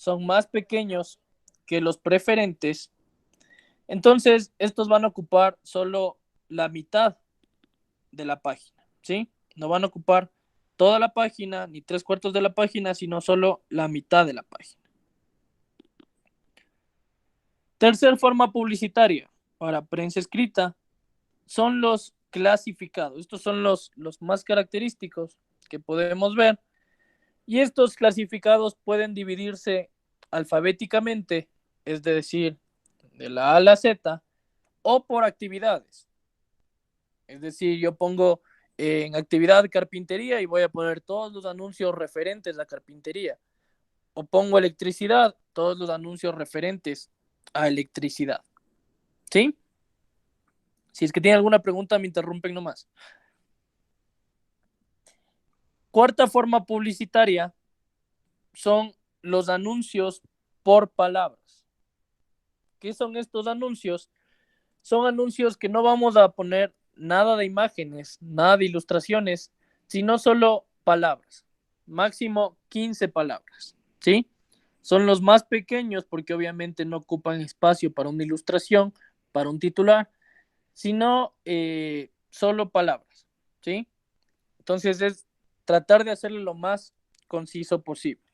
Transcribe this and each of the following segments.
son más pequeños que los preferentes, entonces estos van a ocupar solo la mitad de la página, ¿sí? No van a ocupar toda la página, ni 3/4 de la página, sino solo la mitad de la página. Tercer forma publicitaria para prensa escrita son los clasificados. Estos son los más característicos que podemos ver. Y estos clasificados pueden dividirse alfabéticamente, es decir, de la A a la Z, o por actividades. Es decir, yo pongo en actividad carpintería y voy a poner todos los anuncios referentes a carpintería. O pongo electricidad, todos los anuncios referentes a electricidad. ¿Sí? Si es que tienen alguna pregunta, me interrumpen nomás. Cuarta forma publicitaria son los anuncios por palabras. ¿Qué son estos anuncios? Son anuncios que no vamos a poner nada de imágenes, nada de ilustraciones, sino solo palabras. Máximo 15 palabras, ¿sí? Son los más pequeños porque obviamente no ocupan espacio para una ilustración, para un titular, sino solo palabras, ¿sí? Entonces es tratar de hacerlo lo más conciso posible.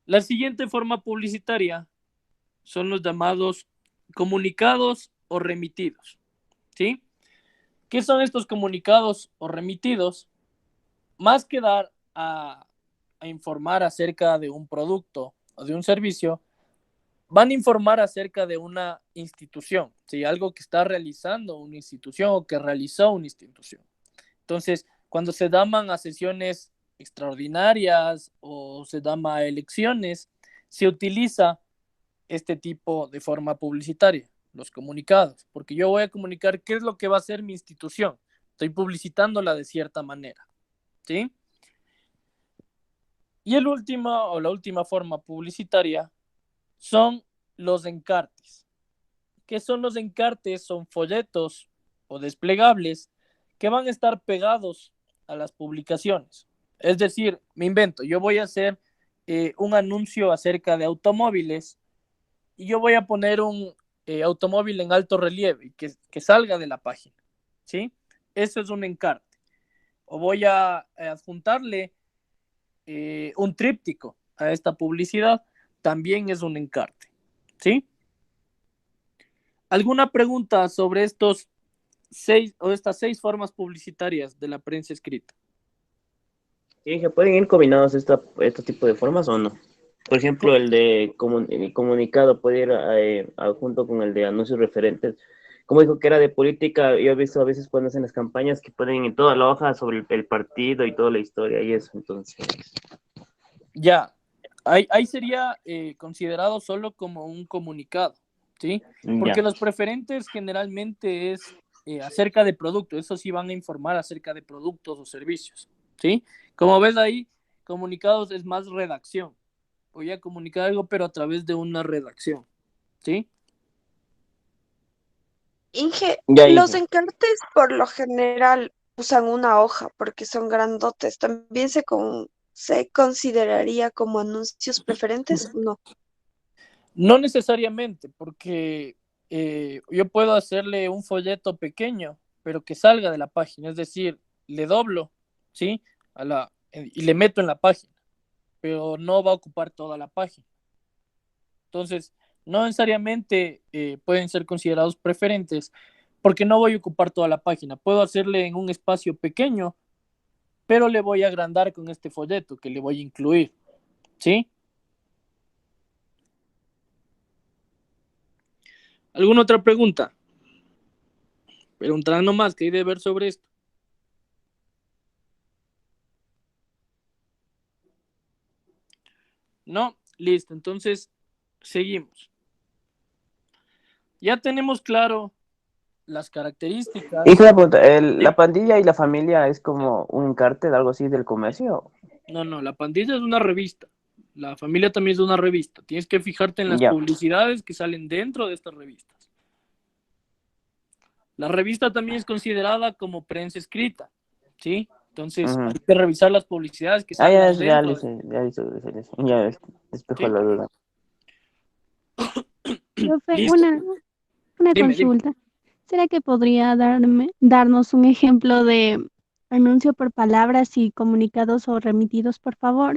La siguiente forma publicitaria son los llamados comunicados o remitidos, ¿sí? ¿Qué son estos comunicados o remitidos? Más que dar a informar acerca de un producto o de un servicio, van a informar acerca de una institución, ¿sí? Algo que está realizando una institución o que realizó una institución. Entonces, cuando se llaman a sesiones extraordinarias o se llama a elecciones, se utiliza este tipo de forma publicitaria, los comunicados, porque yo voy a comunicar qué es lo que va a hacer mi institución. Estoy publicitándola de cierta manera, ¿sí? Y el último o la última forma publicitaria son los encartes. ¿Qué son los encartes? Son folletos o desplegables que van a estar pegados a las publicaciones. Es decir, me invento, yo voy a hacer un anuncio acerca de automóviles y yo voy a poner un automóvil en alto relieve y que salga de la página, ¿sí? Eso es un encarte. O voy a adjuntarle un tríptico a esta publicidad, también es un encarte, ¿sí? ¿Alguna pregunta sobre estas 6 formas publicitarias de la prensa escrita? Sí, ¿se pueden ir combinados este tipo de formas o no? Por ejemplo, el de el comunicado puede ir junto con el de anuncios referentes. Como dijo que era de política, yo he visto a veces cuando hacen las campañas que ponen en toda la hoja sobre el partido y toda la historia y eso, entonces. Ya, ahí sería considerado solo como un comunicado, ¿sí? Porque Ya. los preferentes generalmente es acerca de productos, eso sí van a informar acerca de productos o servicios, ¿sí? Como ves ahí, comunicados es más redacción. Voy a comunicar algo, pero a través de una redacción, ¿sí? Inge, Ya, los Inge. encartes por lo general usan una hoja porque son grandotes. ¿También se consideraría como anuncios preferentes? No. No necesariamente, porque yo puedo hacerle un folleto pequeño, pero que salga de la página, es decir, le doblo, ¿sí? Y le meto en la página, pero no va a ocupar toda la página. Entonces, no necesariamente pueden ser considerados preferentes, porque no voy a ocupar toda la página. Puedo hacerle en un espacio pequeño, pero le voy a agrandar con este folleto que le voy a incluir, ¿sí? ¿Alguna otra pregunta? Preguntarán nomás, ¿qué hay de ver sobre esto? No, listo, entonces seguimos. Ya tenemos claro las características. Inge, la pregunta, ¿Sí? ¿la pandilla y la familia es como un encarte de algo así del comercio? No, la pandilla es una revista. La familia también es una revista. Tienes que fijarte en las Ya. publicidades que salen dentro de estas revistas. La revista también es considerada como prensa escrita, ¿sí? Entonces, Ujú. hay que revisar las publicidades que Ah, ya, salgan ya, dentro. ya hizo, ya despejó ¿Sí? la duda. Profe, Listo. una Dime. consulta. ¿Será que podría darnos un ejemplo de anuncio por palabras y comunicados o remitidos, por favor?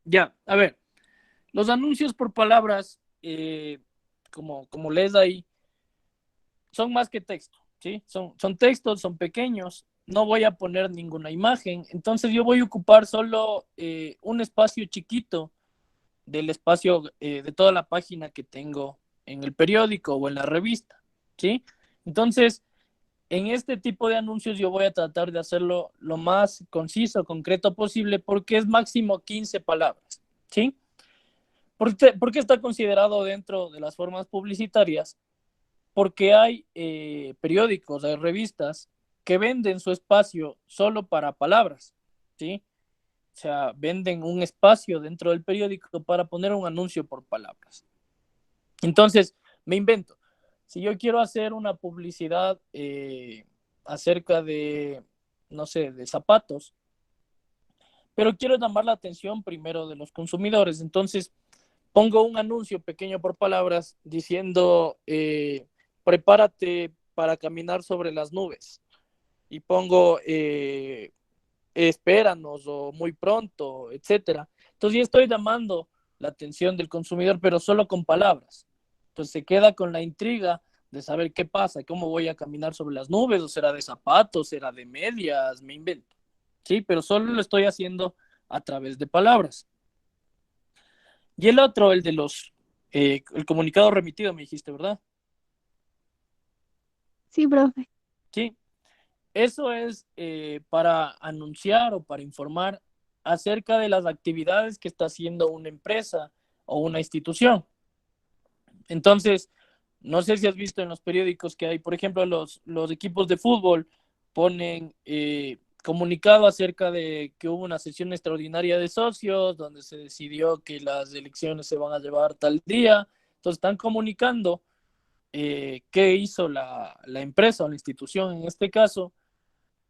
Ya, a ver, los anuncios por palabras, como lees ahí, son más que texto, ¿sí? Son textos, son pequeños, no voy a poner ninguna imagen, entonces yo voy a ocupar solo un espacio chiquito del espacio de toda la página que tengo en el periódico o en la revista, ¿sí? Entonces, en este tipo de anuncios yo voy a tratar de hacerlo lo más conciso, concreto posible, porque es máximo 15 palabras, ¿sí? ¿Por qué está considerado dentro de las formas publicitarias? Porque hay periódicos, hay revistas que venden su espacio solo para palabras, ¿sí? O sea, venden un espacio dentro del periódico para poner un anuncio por palabras. Entonces, me invento. Si yo quiero hacer una publicidad acerca de, no sé, de zapatos, pero quiero llamar la atención primero de los consumidores, entonces pongo un anuncio pequeño por palabras diciendo, prepárate para caminar sobre las nubes. Y pongo, espéranos o muy pronto, etcétera. Entonces ya estoy llamando la atención del consumidor, pero solo con palabras. Entonces se queda con la intriga de saber qué pasa, cómo voy a caminar sobre las nubes, o será de zapatos, será de medias, me invento. Sí, pero solo lo estoy haciendo a través de palabras. Y el otro, el de el comunicado remitido, me dijiste, ¿verdad? Sí, profe. Sí, eso es para anunciar o para informar acerca de las actividades que está haciendo una empresa o una institución. Entonces, no sé si has visto en los periódicos que hay, por ejemplo, los equipos de fútbol ponen comunicado acerca de que hubo una sesión extraordinaria de socios donde se decidió que las elecciones se van a llevar tal día. Entonces, están comunicando qué hizo la empresa o la institución en este caso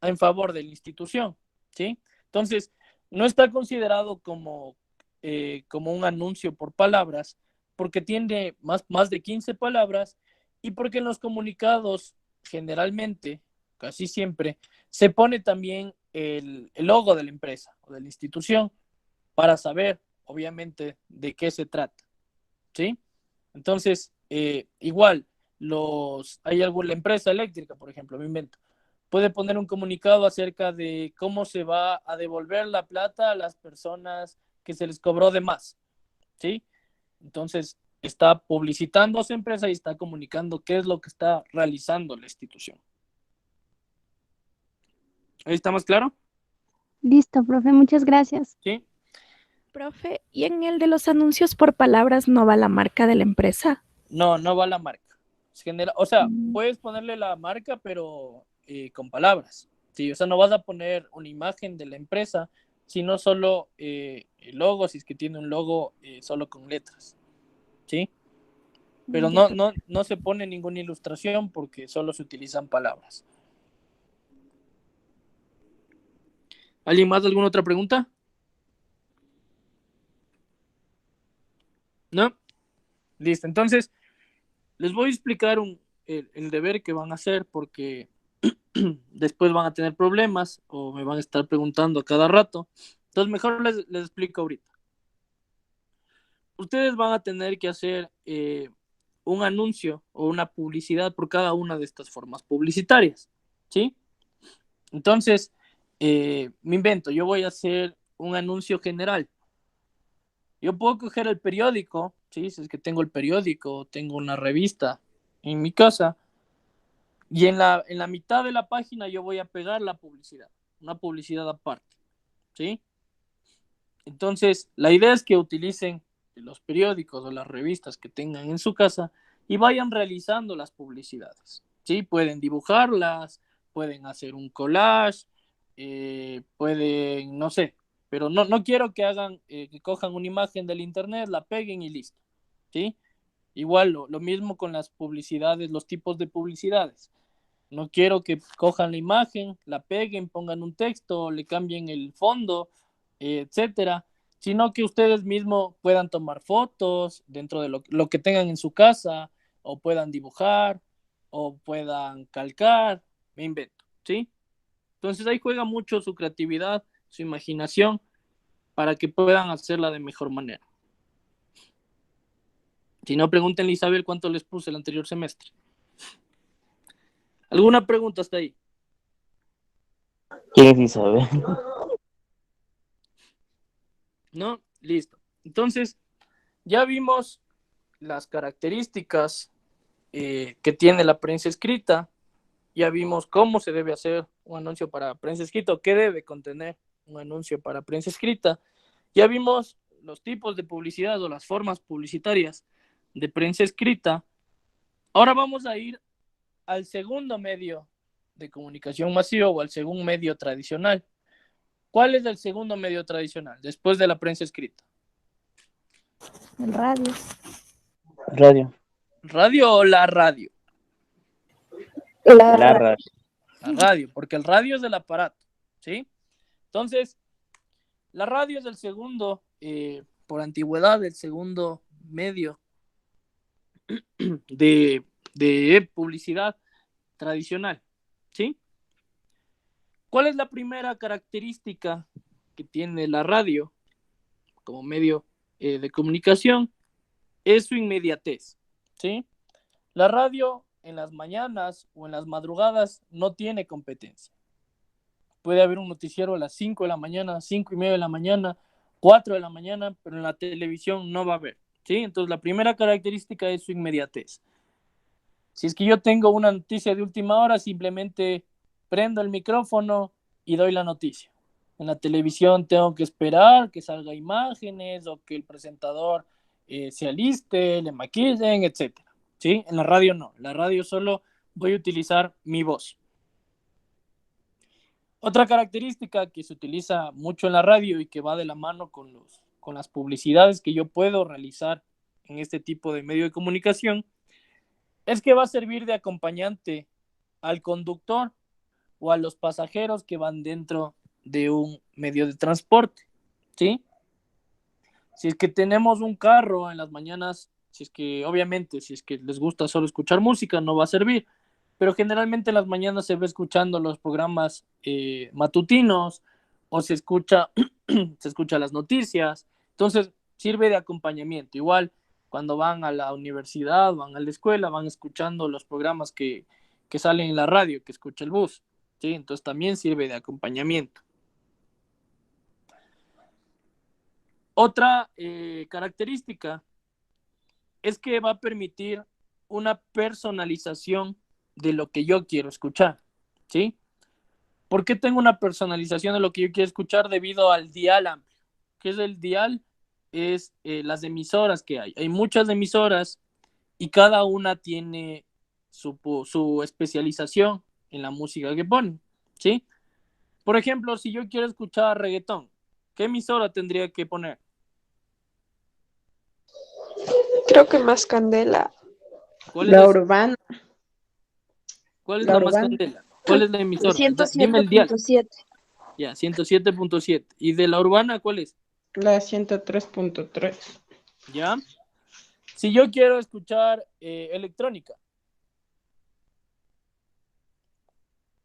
en favor de la institución, ¿sí? Entonces, no está considerado como un anuncio por palabras, porque tiene más de 15 palabras y porque en los comunicados, generalmente, casi siempre, se pone también el logo de la empresa o de la institución para saber, obviamente, de qué se trata, ¿sí? Entonces, igual, hay alguna empresa eléctrica, por ejemplo, me invento, puede poner un comunicado acerca de cómo se va a devolver la plata a las personas que se les cobró de más, ¿sí? Entonces, está publicitando a su empresa y está comunicando qué es lo que está realizando la institución. ¿Ahí está más claro? Listo, profe, muchas gracias. Sí. Profe, ¿y en el de los anuncios por palabras no va la marca de la empresa? No, no va la marca. O sea, Mm. puedes ponerle la marca, pero con palabras. Sí, o sea, no vas a poner una imagen de la empresa, sino solo el logo, si es que tiene un logo solo con letras. ¿Sí? Pero Ya, no se pone ninguna ilustración porque solo se utilizan palabras. ¿Alguien más? ¿Alguna otra pregunta? ¿No? Listo. Entonces, les voy a explicar el deber que van a hacer porque después van a tener problemas o me van a estar preguntando a cada rato. Entonces, mejor les explico ahorita. Ustedes van a tener que hacer un anuncio o una publicidad por cada una de estas formas publicitarias. ¿Sí? Entonces, me invento, yo voy a hacer un anuncio general. Yo puedo coger el periódico, ¿sí? Si es que tengo el periódico, tengo una revista en mi casa, y en la mitad de la página yo voy a pegar la publicidad, una publicidad aparte, ¿sí? Entonces, la idea es que utilicen los periódicos o las revistas que tengan en su casa y vayan realizando las publicidades, ¿sí? Pueden dibujarlas, pueden hacer un collage, pueden, no sé, pero no quiero que hagan, que cojan una imagen del internet, la peguen y listo, ¿sí? Igual lo mismo con las publicidades, los tipos de publicidades. No quiero que cojan la imagen, la peguen, pongan un texto, le cambien el fondo, etcétera, sino que ustedes mismos puedan tomar fotos dentro de lo que tengan en su casa, o puedan dibujar, o puedan calcar, me invento, ¿sí? Entonces ahí juega mucho su creatividad, su imaginación, para que puedan hacerla de mejor manera. Si no, pregúntenle a Isabel cuánto les puse el anterior semestre. ¿Alguna pregunta hasta ahí? ¿Quién es Isabel? ¿No? Listo. Entonces, ya vimos las características que tiene la prensa escrita. Ya vimos cómo se debe hacer un anuncio para prensa escrita, o qué debe contener un anuncio para prensa escrita. Ya vimos los tipos de publicidad o las formas publicitarias de prensa escrita. Ahora vamos a ir al segundo medio de comunicación masivo, o al segundo medio tradicional. ¿Cuál es el segundo medio tradicional después de la prensa escrita? El radio. Radio. ¿Radio o la radio? La radio. La radio, porque el radio es el aparato, ¿sí? Entonces, la radio es el segundo, por antigüedad, el segundo medio de publicidad tradicional, ¿sí? ¿Cuál es la primera característica que tiene la radio como medio de comunicación? Es su inmediatez, ¿sí? La radio en las mañanas o en las madrugadas no tiene competencia. Puede haber un noticiero a las 5 de la mañana, 5:30 de la mañana, 4 de la mañana, pero en la televisión no va a haber, ¿sí? Entonces la primera característica es su inmediatez. Si es que yo tengo una noticia de última hora, simplemente prendo el micrófono y doy la noticia. En la televisión tengo que esperar que salga imágenes, o que el presentador se aliste, le maquillen, etcétera, ¿sí? En la radio no. En la radio solo voy a utilizar mi voz. Otra característica que se utiliza mucho en la radio y que va de la mano con las publicidades que yo puedo realizar en este tipo de medio de comunicación es que va a servir de acompañante al conductor o a los pasajeros que van dentro de un medio de transporte, ¿sí? Si es que tenemos un carro en las mañanas, si es que les gusta solo escuchar música, no va a servir, pero generalmente en las mañanas se va escuchando los programas matutinos, o se escucha las noticias, entonces sirve de acompañamiento. Igual cuando van a la universidad, van a la escuela, van escuchando los programas que salen en la radio, que escucha el bus, ¿sí? Entonces también sirve de acompañamiento. Otra característica es que va a permitir una personalización de lo que yo quiero escuchar, ¿sí? ¿Por qué tengo una personalización de lo que yo quiero escuchar? Debido al dial amplio. ¿Qué es el dial? Es las emisoras que hay. Hay muchas emisoras y cada una tiene su especialización en la música que ponen, ¿sí? Por ejemplo, si yo quiero escuchar reggaetón, ¿qué emisora tendría que poner? Creo que más candela. ¿Cuál es La la, urbana, cuál es la la más urbana. candela? ¿Cuál es la emisora? Dime el dial. 107.7. Ya, 107.7. ¿Y de la urbana cuál es? La 103.3. Ya. Si yo quiero escuchar electrónica,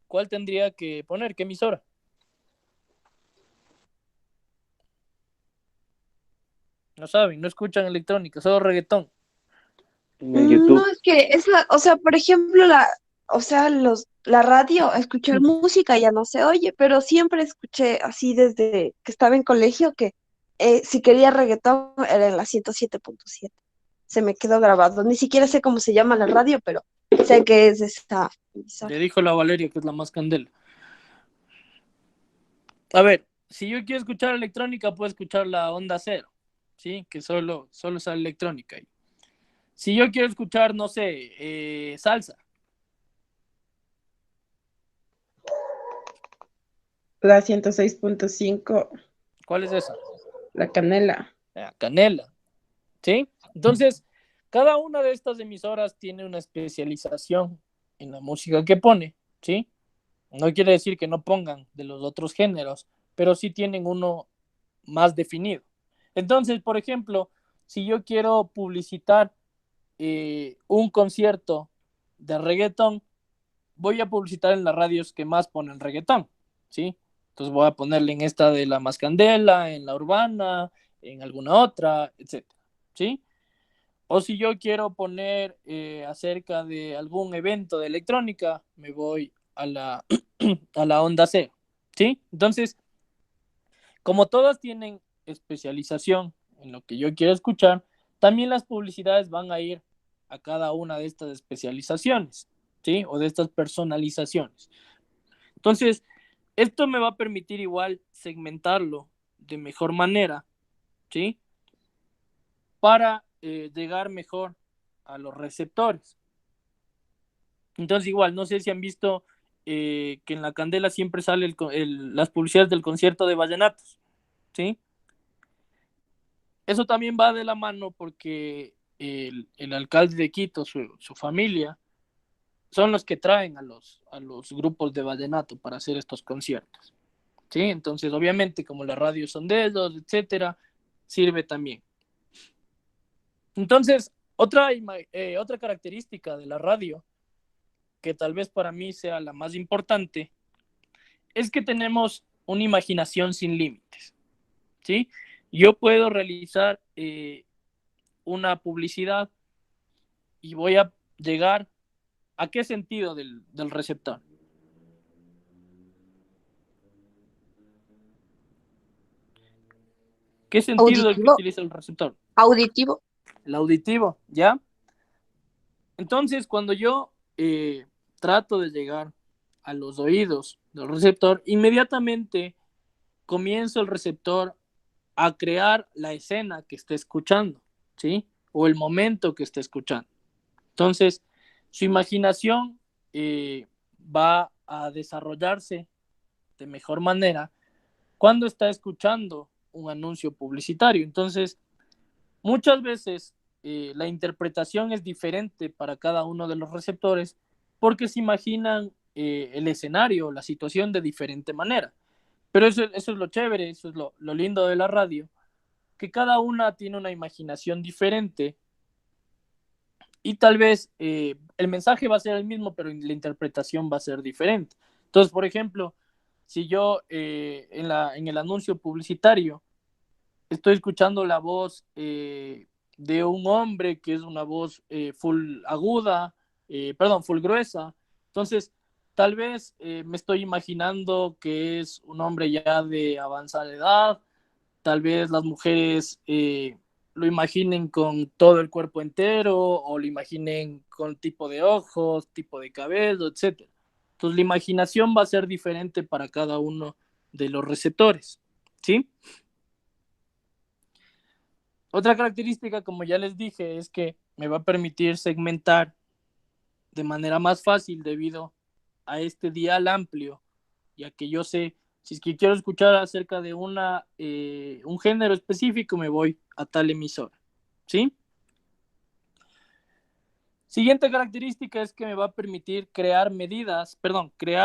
¿cuál tendría que poner? ¿Qué emisora? No saben, no escuchan electrónica, solo reggaetón. En YouTube. No, es que o sea, por ejemplo, la radio, escuchar música ya no se oye, pero siempre escuché así desde que estaba en colegio que si quería reggaetón era en la 107.7. Se me quedó grabado. Ni siquiera sé cómo se llama la radio, pero sé que es esta emisora. Le dijo la Valeria que es la más candela. A ver, si yo quiero escuchar electrónica, puedo escuchar la Onda Cero, ¿sí? Que solo sale electrónica ahí. Si yo quiero escuchar, no sé, salsa, La 106.5, ¿cuál es esa? la canela. Canela, ¿sí? Entonces, cada una de estas emisoras tiene una especialización en la música que pone, ¿sí? No quiere decir que no pongan de los otros géneros, pero sí tienen uno más definido. Entonces, por ejemplo, si yo quiero publicitar un concierto de reggaetón, voy a publicitar en las radios que más ponen reggaetón, ¿sí? Entonces voy a ponerle en esta de la Más Candela, en la Urbana, en alguna otra, etcétera, ¿sí? O si yo quiero poner acerca de algún evento de electrónica, me voy a la, a la Onda Cero, ¿sí? Entonces, como todas tienen especialización en lo que yo quiero escuchar, también las publicidades van a ir a cada una de estas especializaciones, ¿sí? O de estas personalizaciones. Entonces, esto me va a permitir igual segmentarlo de mejor manera, ¿sí? Para llegar mejor a los receptores. Entonces, igual, no sé si han visto que en la Candela siempre sale las publicidades del concierto de vallenatos, ¿sí? Eso también va de la mano porque el alcalde de Quito, su familia, son los que traen a los grupos de vallenato para hacer estos conciertos, ¿sí? Entonces, obviamente, como las radios son de ellos, etcétera, sirve también. Entonces, otra característica de la radio, que tal vez para mí sea la más importante, es que tenemos una imaginación sin límites, ¿sí? Yo puedo realizar una publicidad y voy a llegar a qué sentido del receptor. ¿Qué sentido del que Auditivo, utiliza el receptor? auditivo. El auditivo, ¿ya? Entonces, cuando yo trato de llegar a los oídos del receptor, inmediatamente comienza el receptor a crear la escena que esté escuchando, ¿sí? O el momento que esté escuchando. Entonces, su imaginación va a desarrollarse de mejor manera cuando está escuchando un anuncio publicitario. Entonces, muchas veces la interpretación es diferente para cada uno de los receptores porque se imaginan el escenario, la situación de diferente manera. Pero eso es lo chévere, eso es lo lindo de la radio, que cada una tiene una imaginación diferente y tal vez el mensaje va a ser el mismo, pero la interpretación va a ser diferente. Entonces, por ejemplo, si yo en el anuncio publicitario estoy escuchando la voz de un hombre que es una voz full aguda, perdón, full gruesa. Entonces, tal vez me estoy imaginando que es un hombre ya de avanzada edad, tal vez las mujeres lo imaginen con todo el cuerpo entero o lo imaginen con tipo de ojos, tipo de cabello, etcétera. Entonces, la imaginación va a ser diferente para cada uno de los receptores, ¿sí? Otra característica, como ya les dije, es que me va a permitir segmentar de manera más fácil debido a este dial amplio, ya que yo sé, si es que quiero escuchar acerca de un género específico, me voy a tal emisora, ¿sí? Siguiente característica es que me va a permitir crear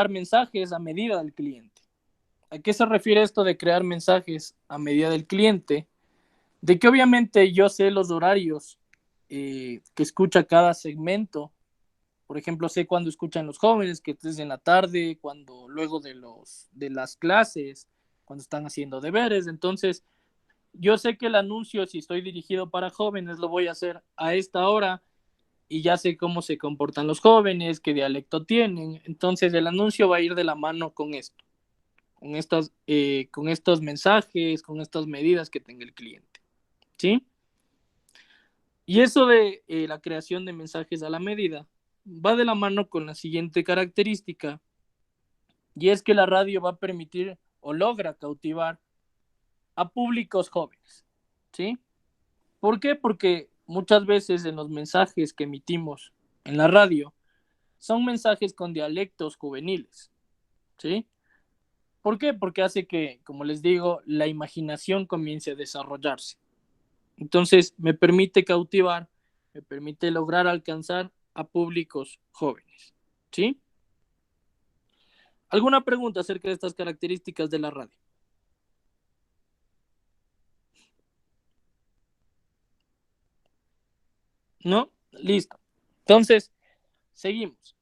mensajes a medida del cliente. ¿A qué se refiere esto de crear mensajes a medida del cliente? De que obviamente yo sé los horarios que escucha cada segmento. Por ejemplo, sé cuándo escuchan los jóvenes, que es en la tarde, cuando luego de las clases, cuando están haciendo deberes. Entonces, yo sé que el anuncio, si estoy dirigido para jóvenes, lo voy a hacer a esta hora y ya sé cómo se comportan los jóvenes, qué dialecto tienen. Entonces, el anuncio va a ir de la mano con esto, con estos mensajes, con estas medidas que tenga el cliente, ¿sí? Y eso de la creación de mensajes a la medida va de la mano con la siguiente característica, y es que la radio va a permitir o logra cautivar a públicos jóvenes, ¿sí? ¿Por qué? Porque muchas veces en los mensajes que emitimos en la radio son mensajes con dialectos juveniles, ¿sí? ¿Por qué? Porque hace que, como les digo, la imaginación comience a desarrollarse. Entonces, me permite cautivar, me permite lograr alcanzar a públicos jóvenes, ¿sí? ¿Alguna pregunta acerca de estas características de la radio? ¿No? Listo. Entonces, seguimos.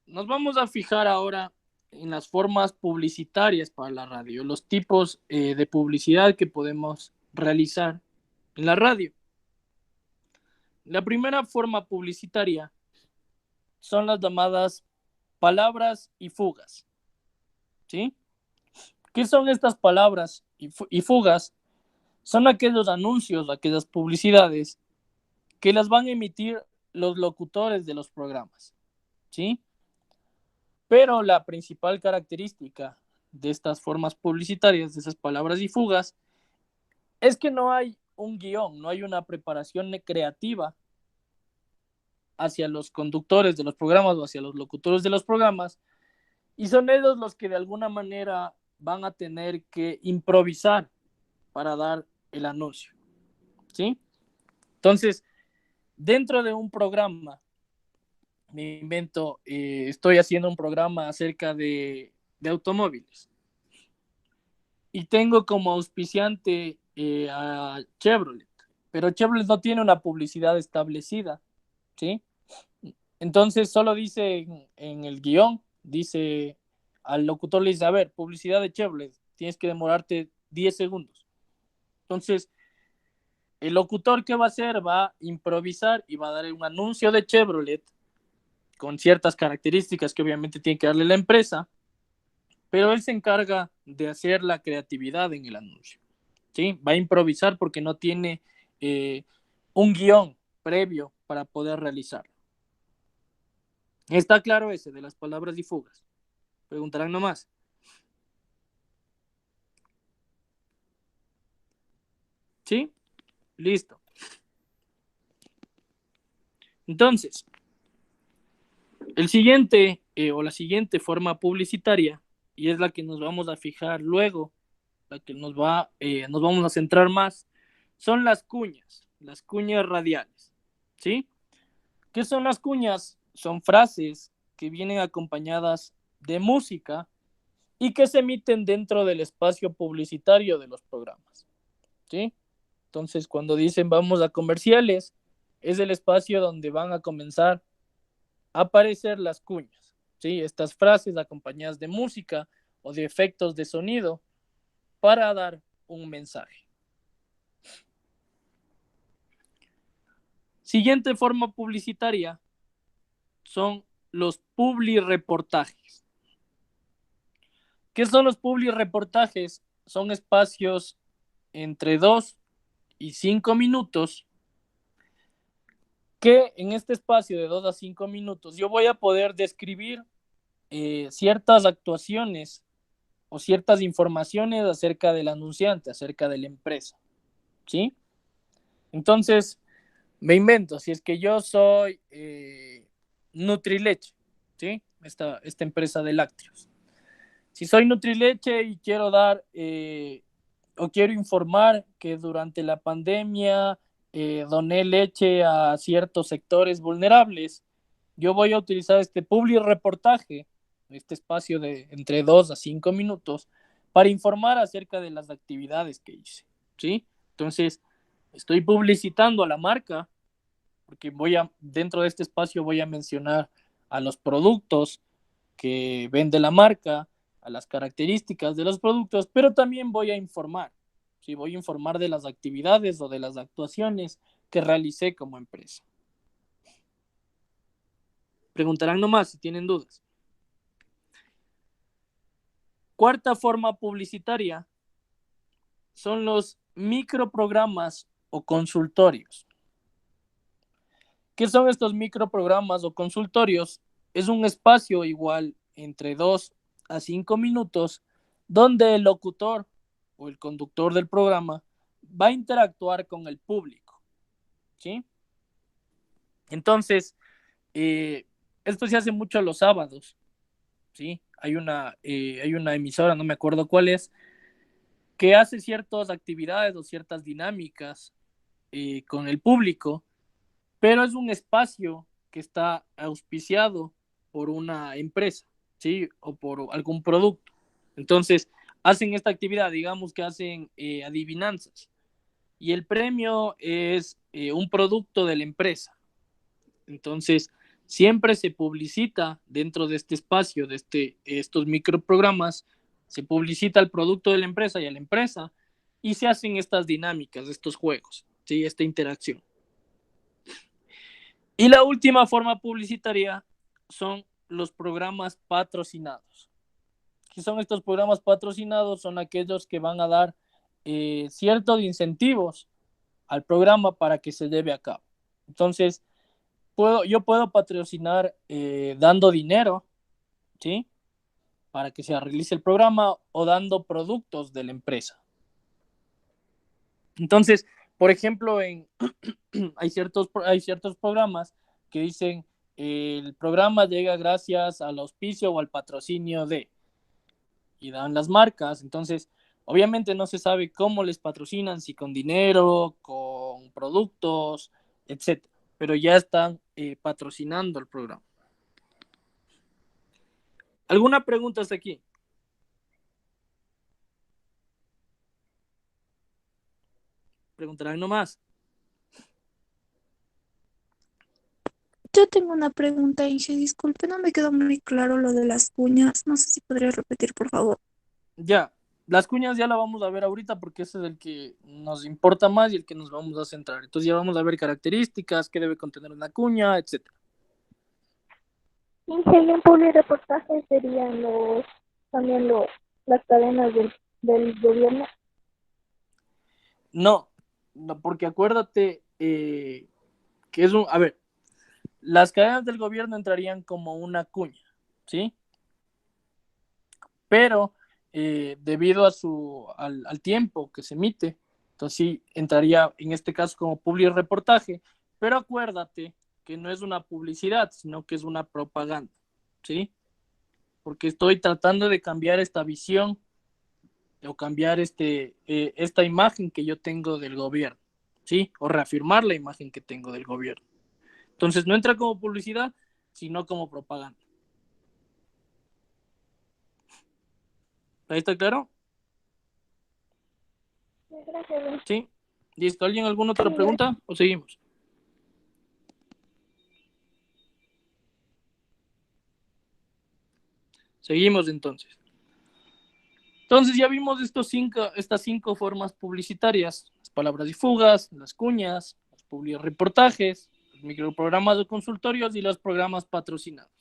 Nos vamos a fijar ahora en las formas publicitarias para la radio, los tipos de publicidad que podemos realizar en la radio. La primera forma publicitaria son las llamadas palabras y fugas. ¿Sí? ¿Qué son estas palabras y fugas? Son aquellos anuncios, aquellas publicidades que las van a emitir los locutores de los programas. ¿Sí? Pero la principal característica de estas formas publicitarias, de esas palabras y fugas, es que no hay un guión, no hay una preparación creativa hacia los conductores de los programas o hacia los locutores de los programas, y son ellos los que de alguna manera van a tener que improvisar para dar el anuncio. ¿Sí? Entonces, dentro de un programa, me invento, estoy haciendo un programa acerca de automóviles y tengo como auspiciante a Chevrolet, pero Chevrolet no tiene una publicidad establecida, ¿sí? Entonces solo dice en el guión, dice al locutor, le dice, a ver, publicidad de Chevrolet, tienes que demorarte 10 segundos. Entonces, el locutor, ¿qué va a hacer? Va a improvisar y va a dar un anuncio de Chevrolet con ciertas características que obviamente tiene que darle la empresa, pero él se encarga de hacer la creatividad en el anuncio. ¿Sí? Va a improvisar porque no tiene un guión previo para poder realizarlo. ¿Está claro ese de las palabras y fugas? Preguntarán nomás. ¿Sí? Listo. Entonces, el siguiente o la siguiente forma publicitaria, y es la que nos vamos a fijar luego, la que nos vamos a centrar más, son las cuñas radiales. ¿Sí? ¿Qué son las cuñas? Son frases que vienen acompañadas de música y que se emiten dentro del espacio publicitario de los programas. ¿Sí? Entonces, cuando dicen vamos a comerciales, es el espacio donde van a comenzar a aparecer las cuñas. ¿Sí? Estas frases acompañadas de música o de efectos de sonido para dar un mensaje. Siguiente forma publicitaria son los publireportajes. ¿Qué son los publireportajes? Son espacios entre 2 y 5 minutos que en este espacio de 2 a 5 minutos yo voy a poder describir ciertas actuaciones o ciertas informaciones acerca del anunciante, acerca de la empresa. ¿Sí? Entonces, me invento, si es que yo soy Nutrileche, ¿sí? Esta empresa de lácteos. Si soy Nutrileche y quiero dar o quiero informar que durante la pandemia doné leche a ciertos sectores vulnerables, yo voy a utilizar este public reportaje, este espacio de entre 2 a 5 minutos, para informar acerca de las actividades que hice, ¿sí? Entonces, estoy publicitando a la marca, porque dentro de este espacio voy a mencionar a los productos que vende la marca, a las características de los productos, pero también voy a informar, ¿sí? Voy a informar de las actividades o de las actuaciones que realicé como empresa. Preguntarán nomás si tienen dudas. Cuarta forma publicitaria son los microprogramas o consultorios. ¿Qué son estos microprogramas o consultorios? Es un espacio igual entre 2 a 5 minutos donde el locutor o el conductor del programa va a interactuar con el público. ¿Sí? Entonces, esto se hace mucho los sábados. ¿Sí? Hay una emisora, no me acuerdo cuál es, que hace ciertas actividades o ciertas dinámicas con el público, pero es un espacio que está auspiciado por una empresa, ¿sí? O por algún producto. Entonces, hacen esta actividad, digamos que hacen adivinanzas. Y el premio es un producto de la empresa. Entonces, siempre se publicita dentro de este espacio, de estos microprogramas, se publicita el producto de la empresa y a la empresa, y se hacen estas dinámicas, estos juegos, ¿sí? Esta interacción. Y la última forma publicitaria son los programas patrocinados. ¿Qué son estos programas patrocinados? Son aquellos que van a dar ciertos incentivos al programa para que se lleve a cabo. Entonces, yo puedo patrocinar dando dinero, ¿sí? Para que se realice el programa o dando productos de la empresa. Entonces, por ejemplo, hay ciertos programas que dicen el programa llega gracias al auspicio o al patrocinio de, y dan las marcas. Entonces, obviamente no se sabe cómo les patrocinan, si con dinero, con productos, etcétera, pero ya están patrocinando el programa. ¿Alguna pregunta hasta aquí? Preguntarán nomás. Yo tengo una pregunta, Inge, disculpe, no me quedó muy claro lo de las cuñas. No sé si podría repetir, por favor. Ya, las cuñas ya la vamos a ver ahorita porque ese es el que nos importa más y el que nos vamos a centrar. Entonces ya vamos a ver características, qué debe contener una cuña, etc. Inge, y en publireportaje serían también las cadenas del gobierno. No, porque acuérdate que es a ver, las cadenas del gobierno entrarían como una cuña, ¿sí? Pero debido al tiempo que se emite, entonces sí entraría en este caso como publireportaje, pero acuérdate que no es una publicidad, sino que es una propaganda, ¿sí? Porque estoy tratando de cambiar esta visión o cambiar esta imagen que yo tengo del gobierno, ¿sí? O reafirmar la imagen que tengo del gobierno. Entonces no entra como publicidad, sino como propaganda. ¿Ahí está claro? Gracias. Sí. ¿Listo? ¿Alguien alguna otra pregunta o seguimos? Seguimos entonces. Entonces ya vimos estas cinco formas publicitarias: las palabras difugas, las cuñas, los publireportajes, los microprogramas de consultorios y los programas patrocinados.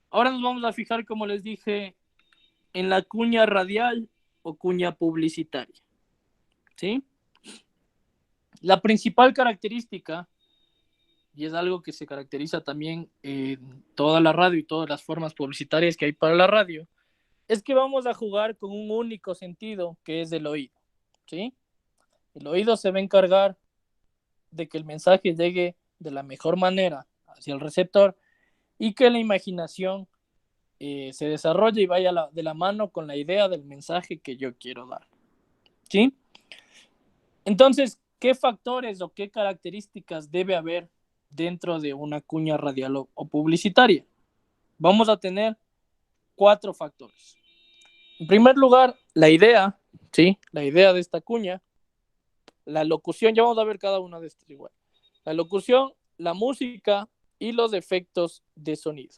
Ahora nos vamos a fijar, como les dije, en la cuña radial o cuña publicitaria, ¿sí? La principal característica, y es algo que se caracteriza también en toda la radio y todas las formas publicitarias que hay para la radio, es que vamos a jugar con un único sentido, que es el oído, ¿sí? El oído se va a encargar de que el mensaje llegue de la mejor manera hacia el receptor y que la imaginación se desarrolle y vaya de la mano con la idea del mensaje que yo quiero dar, ¿sí? Entonces, ¿qué factores o qué características debe haber dentro de una cuña radial o publicitaria? Vamos a tener 4 factores. En primer lugar, la idea, ¿sí? La idea de esta cuña. La locución, ya vamos a ver cada una de estas igual. La locución, la música y los efectos de sonido.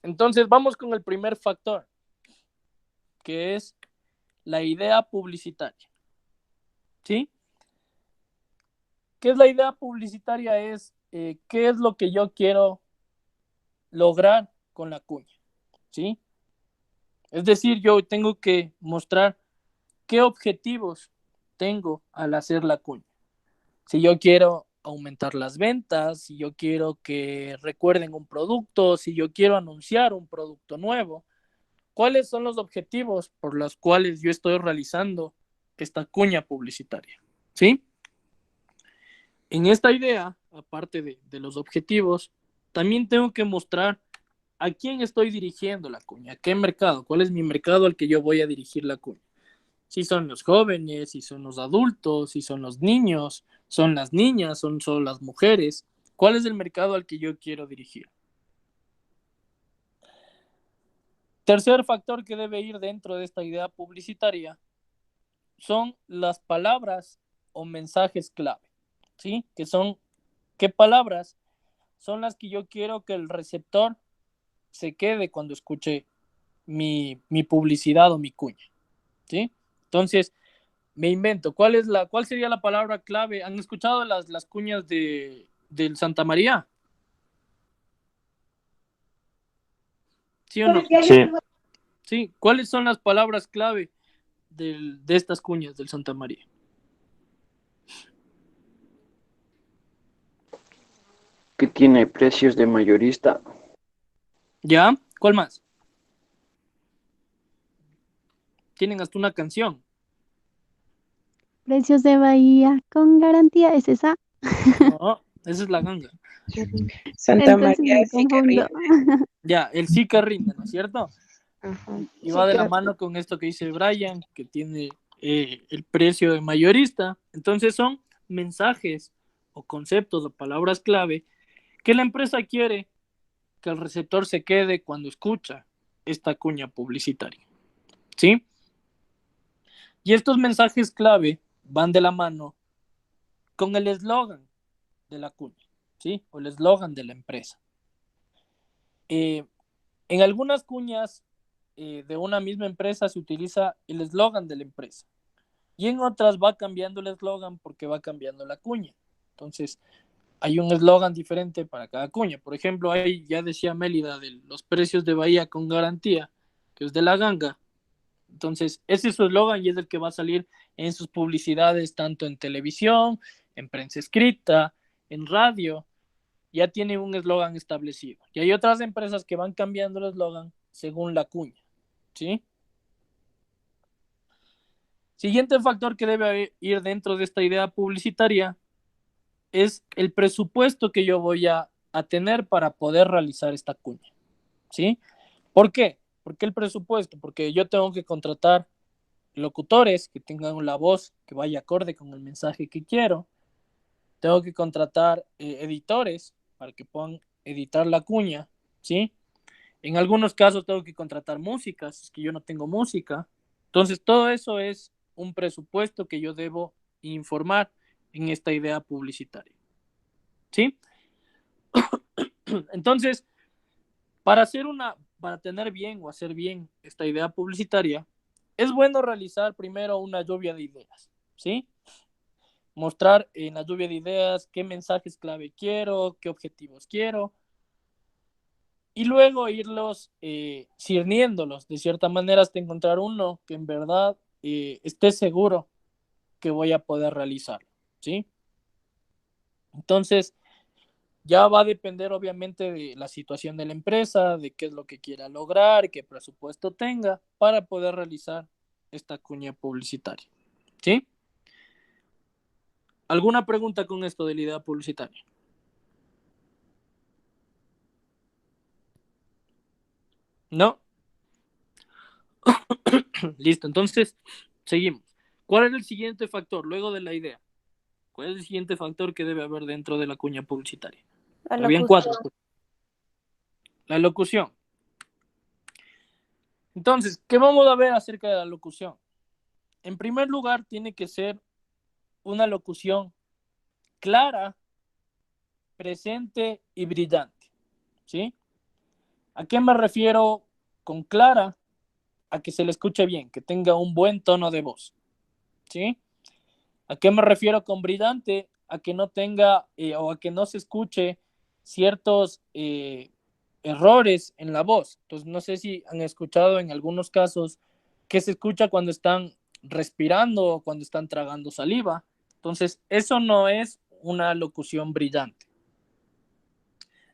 Entonces, vamos con el primer factor, que es la idea publicitaria, ¿sí? ¿Qué es la idea publicitaria? Es qué es lo que yo quiero lograr con la cuña, ¿sí? Es decir, yo tengo que mostrar qué objetivos tengo al hacer la cuña. Si yo quiero aumentar las ventas, si yo quiero que recuerden un producto, si yo quiero anunciar un producto nuevo, ¿cuáles son los objetivos por los cuales yo estoy realizando esta cuña publicitaria? ¿Sí? En esta idea, aparte de los objetivos, también tengo que mostrar a quién estoy dirigiendo la cuña, a qué mercado, cuál es mi mercado al que yo voy a dirigir la cuña. Si son los jóvenes, si son los adultos, si son los niños, son las niñas, son solo las mujeres. ¿Cuál es el mercado al que yo quiero dirigir? Tercer factor que debe ir dentro de esta idea publicitaria son las palabras o mensajes clave, ¿sí? ¿Qué palabras son las que yo quiero que el receptor se quede cuando escuche mi publicidad o mi cuña, ¿sí? Entonces, me invento, ¿cuál sería la palabra clave? ¿Han escuchado las cuñas del Santa María? ¿Sí o no? Sí, Sí, ¿cuáles son las palabras clave de estas cuñas del Santa María? Que tiene precios de mayorista. ¿Ya? ¿Cuál más? Tienen hasta una canción. Precios de Bahía con garantía, ¿es esa? No, esa es la ganga. Santa Entonces María me sí que confundo. rinde. Ya, el sí que rinde, ¿no es cierto? Ajá. Y Sí va de que la mano con esto que dice Brian, que tiene el precio de mayorista. Entonces son mensajes o conceptos o palabras clave que la empresa quiere que el receptor se quede cuando escucha esta cuña publicitaria, ¿sí? Y estos mensajes clave van de la mano con el eslogan de la cuña, ¿sí? O el eslogan de la empresa. En algunas cuñas de una misma empresa se utiliza el eslogan de la empresa y en otras va cambiando el eslogan porque va cambiando la cuña. Entonces, hay un eslogan diferente para cada cuña. Por ejemplo, ahí ya decía Mélida de los precios de Bahía con garantía, que es de la ganga. Entonces, ese es su eslogan y es el que va a salir en sus publicidades, tanto en televisión, en prensa escrita, en radio. Ya tiene un eslogan establecido. Y hay otras empresas que van cambiando el eslogan según la cuña, ¿sí? Siguiente factor que debe ir dentro de esta idea publicitaria es el presupuesto que yo voy a tener para poder realizar esta cuña, ¿sí? ¿Por qué? ¿Por qué el presupuesto? Porque yo tengo que contratar locutores que tengan la voz que vaya acorde con el mensaje que quiero. Tengo que contratar editores para que puedan editar la cuña, ¿sí? En algunos casos tengo que contratar músicas, es que yo no tengo música. Entonces, todo eso es un presupuesto que yo debo informar en esta idea publicitaria, ¿sí? Entonces, para tener bien o hacer bien esta idea publicitaria, es bueno realizar primero una lluvia de ideas, ¿sí? Mostrar en la lluvia de ideas qué mensajes clave quiero, qué objetivos quiero, y luego irlos cirniéndolos de cierta manera hasta encontrar uno que en verdad esté seguro que voy a poder realizar, ¿sí? Entonces, ya va a depender obviamente de la situación de la empresa, de qué es lo que quiera lograr, qué presupuesto tenga para poder realizar esta cuña publicitaria, ¿sí? ¿Alguna pregunta con esto de la idea publicitaria? ¿No? Listo, entonces seguimos. ¿Cuál es el siguiente factor luego de la idea? ¿Cuál es el siguiente factor que debe haber dentro de la cuña publicitaria? La Habían locución. 4. La locución. Entonces, ¿qué vamos a ver acerca de la locución? En primer lugar, tiene que ser una locución clara, presente y brillante, ¿sí? ¿A qué me refiero con clara? A que se le escuche bien, que tenga un buen tono de voz, ¿sí? ¿A qué me refiero con brillante? A que no tenga o a que no se escuche ciertos errores en la voz. Entonces, no sé si han escuchado en algunos casos que se escucha cuando están respirando o cuando están tragando saliva. Entonces, eso no es una locución brillante.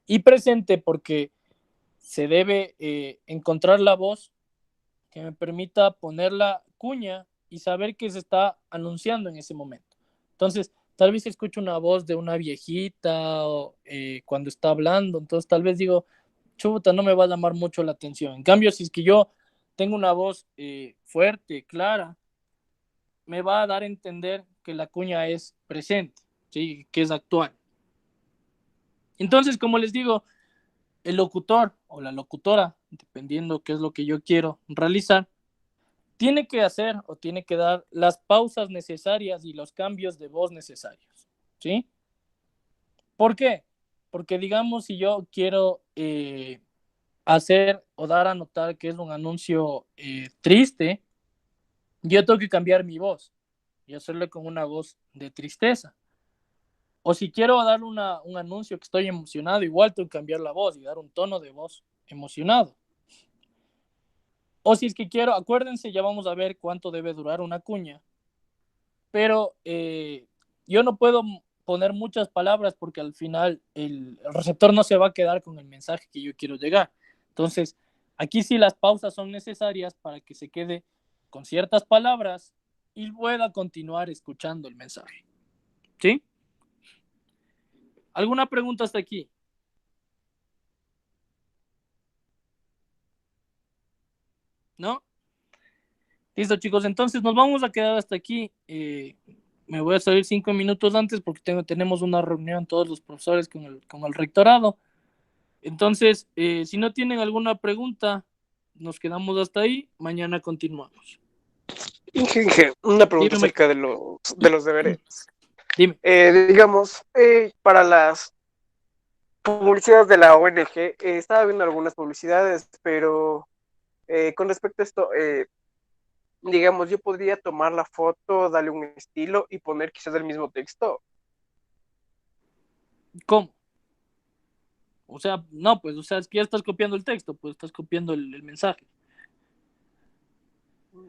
Y presente porque se debe encontrar la voz que me permita poner la cuña y saber que se está anunciando en ese momento. Entonces, tal vez escucho una voz de una viejita o, cuando está hablando, entonces tal vez digo, chuta, no me va a llamar mucho la atención. En cambio, si es que yo tengo una voz fuerte, clara, me va a dar a entender que la cuña es presente, ¿sí? Que es actual. Entonces, como les digo, el locutor o la locutora, dependiendo qué es lo que yo quiero realizar, tiene que hacer o tiene que dar las pausas necesarias y los cambios de voz necesarios, ¿sí? ¿Por qué? Porque digamos, si yo quiero hacer o dar a notar que es un anuncio triste, yo tengo que cambiar mi voz y hacerlo con una voz de tristeza. O si quiero dar un anuncio que estoy emocionado, igual tengo que cambiar la voz y dar un tono de voz emocionado. O si es que quiero, acuérdense, ya vamos a ver cuánto debe durar una cuña, pero yo no puedo poner muchas palabras porque al final el receptor no se va a quedar con el mensaje que yo quiero llegar. Entonces, aquí sí las pausas son necesarias para que se quede con ciertas palabras y pueda continuar escuchando el mensaje. ¿Sí? ¿Alguna pregunta hasta aquí? ¿No? Listo, chicos. Entonces nos vamos a quedar hasta aquí. Me voy a salir 5 minutos antes porque tenemos una reunión todos los profesores con el rectorado. Entonces, si no tienen alguna pregunta, nos quedamos hasta ahí. Mañana continuamos. Inge, una pregunta Dime. acerca de los deberes. Dime. Digamos, para las publicidades de la ONG, estaba viendo algunas publicidades, pero con respecto a esto, digamos, yo podría tomar la foto, darle un estilo y poner quizás el mismo texto. ¿Cómo? O sea, no, pues, o sea, es que ya estás copiando el texto, pues estás copiando el mensaje.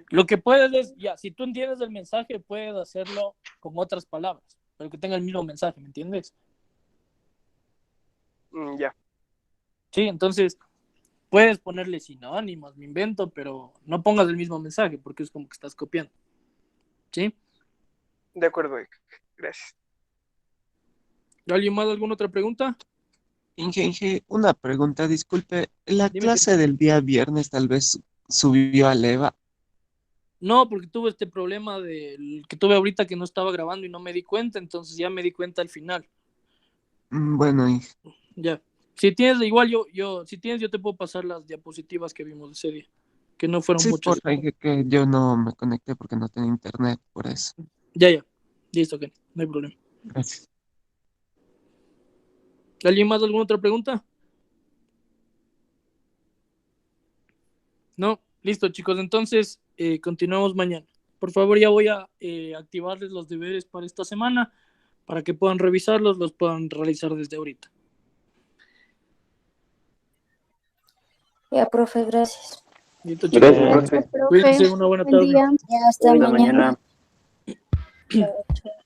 Lo que puedes es, ya, si tú entiendes el mensaje, puedes hacerlo con otras palabras, pero que tenga el mismo mensaje, ¿me entiendes? Ya. Sí, entonces, puedes ponerle sinónimos, me invento, pero no pongas el mismo mensaje, porque es como que estás copiando. ¿Sí? De acuerdo, gracias. ¿Alguien más, alguna otra pregunta? Inge, una pregunta, disculpe. ¿La Dime. clase del día viernes tal vez subió a Leva? No, porque tuve este problema que tuve ahorita que no estaba grabando y no me di cuenta, entonces ya me di cuenta al final. Bueno, Inge. Ya. Si tienes, igual si tienes, yo te puedo pasar las diapositivas que vimos ese día, que no fueron Sí, muchas. porfa, Inge, que yo no me conecté porque no tenía internet, por eso. Ya. Listo, ok, no hay problema. Gracias. ¿Alguien más, alguna otra pregunta? No, listo, chicos, entonces continuamos mañana. Por favor, ya voy a activarles los deberes para esta semana para que puedan revisarlos, los puedan realizar desde ahorita. Ya, profe, gracias. Listo, chicos. Gracias, profe. Cuídense, una buena Buen tarde. día. Ya, hasta Hasta mañana. mañana. Chao, chao.